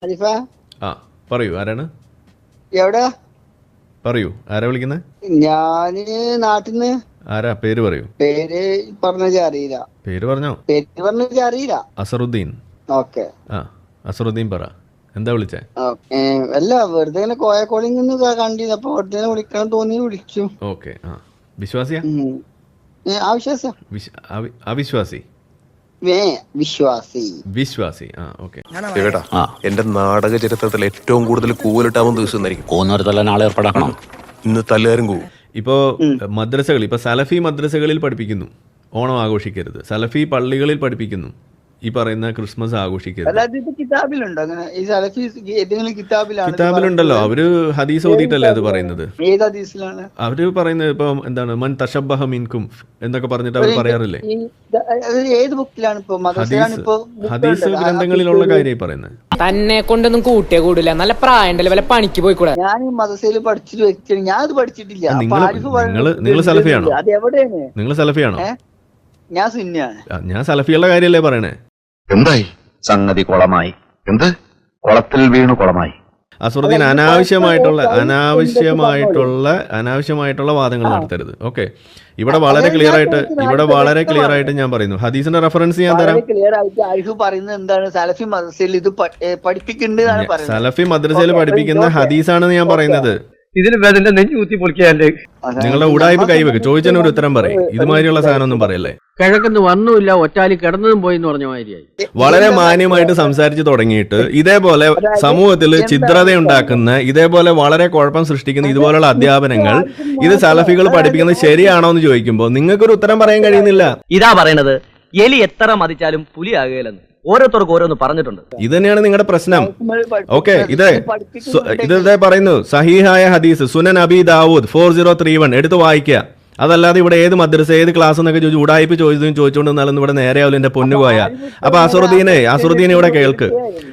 ഹരിഫ ആ പറയൂ, ആരാണ്? എവിടെ? പറയൂ, ആരാ വിളിക്കുന്നത്? ഞാന് നാട്ടിന്ന്. ആരാ? പേര് പറയൂ. പേര് പറഞ്ഞ അറിയില്ല. പേര് പറഞ്ഞോ. പേര് പറഞ്ഞ അറിയില്ല. അസറുദ്ദീൻ. ഓക്കെ. ആ അസറുദ്ദീൻ പറ, എന്താ വിളിച്ചേ? അല്ല, വെറുതെ ഇങ്ങനെ കോയക്കോളിന്ന് കണ്ടിരുന്നു, അപ്പൊ വെറുതെ വിളിക്കണം തോന്നി വിളിച്ചു. ഓക്കെ. ആ വിശ്വാസിയാ? ആവശ്വാസ അവിശ്വാസി? വിശ്വാസി. വിശ്വാസി. ആ ഓക്കെ. എന്റെ നാടക ചരിത്രത്തിൽ ഏറ്റവും കൂടുതൽ കൂവലിട്ടാവുന്ന ദിവസം നാളെ ഏർപ്പാടാക്കണം. ഇന്ന് തല്ലുകാരും കൂവും. ഇപ്പോ മദ്രസകൾ, ഇപ്പൊ സലഫി മദ്രസകളിൽ പഠിപ്പിക്കുന്നു ഓണം ആഘോഷിക്കരുത്, സലഫി പള്ളികളിൽ പഠിപ്പിക്കുന്നു ഈ പറയുന്ന ക്രിസ്മസ് ആഘോഷിക്കരുത്. കിതാബിലുണ്ടല്ലോ, അവര് ഹദീസ് ഓതിയിട്ടല്ലേ അത് പറയുന്നത്. അവര് പറയുന്നത് ഇപ്പൊ എന്താണ്, മൻ തശബ്ബഹ മിൻകും എന്നൊക്കെ പറഞ്ഞിട്ട് അവർ പറയാറില്ലേ. ഹദീസ് ഗ്രന്ഥങ്ങളിലുള്ള കാര്യമായി പറയുന്നത്. തന്നെ കൊണ്ടൊന്നും കൂട്ടിയേ കൂടില്ല, നല്ല പ്രായണ്ടല്ലേ, വല്ല പണിക്ക് പോയിക്കൂടെ. ഞാൻ ഈ മദ്രസയിൽ പഠിച്ചിട്ട് വ്യക്തിയാണ്, ഞാൻ അത് പഠിച്ചിട്ടില്ല. നിങ്ങൾ സലഫിയാണോ? നിങ്ങൾ സലഫിയാണോ? ഞാൻ സുന്നിയാണ്. ഞാൻ സലഫിയുള്ള കാര്യല്ലേ പറയണേ. എന്തായി സംഗതി? കുളമായി. എന്ത് കുളത്തിൽ വീണു കുളമായി. അസറുദ്ദീൻ അനാവശ്യമായിട്ടുള്ള വാദങ്ങൾ നടത്തരുത്. ഓക്കെ, ഇവിടെ വളരെ ക്ലിയർ ആയിട്ട് ഞാൻ പറയുന്നു. ഹദീസിന്റെ റെഫറൻസ് ഞാൻ തരാം. സലഫി മദ്രസയിൽ പഠിപ്പിക്കുന്ന ഹദീസാണെന്ന് ഞാൻ പറയുന്നത്. നിങ്ങളുടെ ഉടായ്പ കൈവെക്ക്, ചോദിച്ചതിന് ഒരു ഉത്തരം പറയും. ഇതുമാതിരിയുള്ള സാധനം ഒന്നും പറയല്ലേ. കിഴക്കെന്ന് വന്നുമില്ല, ഒറ്റാലി കിടന്നതും പോയി എന്ന് പറഞ്ഞ മാതിരിയായി. വളരെ മാന്യമായിട്ട് സംസാരിച്ച് തുടങ്ങിയിട്ട് ഇതേപോലെ സമൂഹത്തിൽ ഛിദ്രതയുണ്ടാക്കുന്ന, ഇതേപോലെ വളരെ കുഴപ്പം സൃഷ്ടിക്കുന്ന ഇതുപോലുള്ള അധ്യാപനങ്ങൾ ഇത് സലഫികൾ പഠിപ്പിക്കുന്നത് ശരിയാണോ എന്ന് ചോദിക്കുമ്പോൾ നിങ്ങൾക്കൊരു ഉത്തരം പറയാൻ കഴിയുന്നില്ല. ഇതാ പറയണത്, എലി എത്ര മതിച്ചാലും പുലിയാകുകയില്ലെന്ന് ഓരോരുത്തർക്ക് ഓരോന്ന് പറഞ്ഞിട്ടുണ്ട്. ഇത് തന്നെയാണ് നിങ്ങളുടെ പ്രശ്നം. ഓക്കെ, ഇതേ പറയുന്നു സഹീഹായ ഹദീസ് സുനൻ അബി ദാവൂദ് 4031 എടുത്ത് വായിക്കുക. അതല്ലാതെ ഇവിടെ ഏത് മദ്രസ ഏത് ക്ലാസ് എന്നൊക്കെ ചോദിച്ചു ഉടായ്പ ചോദിച്ചുകൊണ്ടിരുന്നാലും ഇവിടെ നേരെ ആവില്ല എന്റെ പൊന്നുപോയ. അപ്പൊ അസറുദ്ദീനെ ഇവിടെ കേൾക്ക്.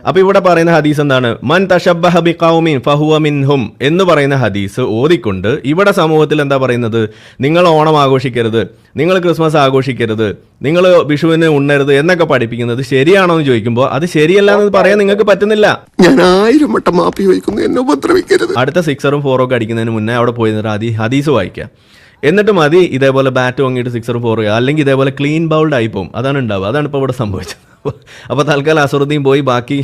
അപ്പൊ ഇവിടെ പറയുന്ന ഹദീസ് എന്താണ്? മൻ തശബ്ബഹ ബിഖൗമിൻ ഫഹുവ മിൻഹും എന്ന് പറയുന്ന ഹദീസ് ഓതിക്കൊണ്ട് ഇവിടെ സമൂഹത്തിൽ എന്താ പറയുന്നത്? നിങ്ങൾ ഓണം ആഘോഷിക്കരുത്, നിങ്ങൾ ക്രിസ്മസ് ആഘോഷിക്കരുത്, നിങ്ങൾ വിഷുവിന് ഉണ്ണരുത് എന്നൊക്കെ പഠിപ്പിക്കുന്നത് ശരിയാണോ എന്ന് ചോദിക്കുമ്പോൾ അത് ശരിയല്ല എന്ന് പറയാൻ നിങ്ങൾക്ക് പറ്റുന്നില്ല. ഞാൻ 1000 വട്ടം മാപ്പി ചോദിക്കുന്നു, എന്നെ ഉപദ്രവിക്കരുത്. അടുത്ത 6ഉം 4ഉം ഒക്കെ അടിക്കുന്നതിന് മുന്നേ അവിടെ പോയി ഹദീസ് വായിക്കുക. എന്നിട്ട് മതി ഇതേപോലെ ബാറ്റ് വാങ്ങിയിട്ട് 6 4 അല്ലെങ്കിൽ ഇതേപോലെ ക്ലീൻ ബൗൾഡ് ആയി പോകും. അതാണ് ഉണ്ടാവുക. അതാണ് ഇപ്പോൾ ഇവിടെ സംഭവിച്ചത്. അപ്പോൾ തൽക്കാലം അസറുദ്ദീൻ പോയി ബാക്കി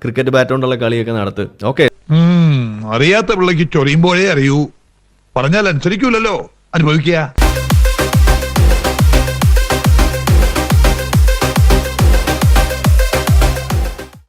ക്രിക്കറ്റ് ബാറ്റ് കൊണ്ടുള്ള കളിയൊക്കെ നടത്ത്. ഓക്കെ. അറിയാത്ത പിള്ളക്ക് ചൊറിയുമ്പോഴേ അറിയൂ, പറഞ്ഞാൽ അനുസരിക്കൂലല്ലോ, അനുഭവിക്കുക.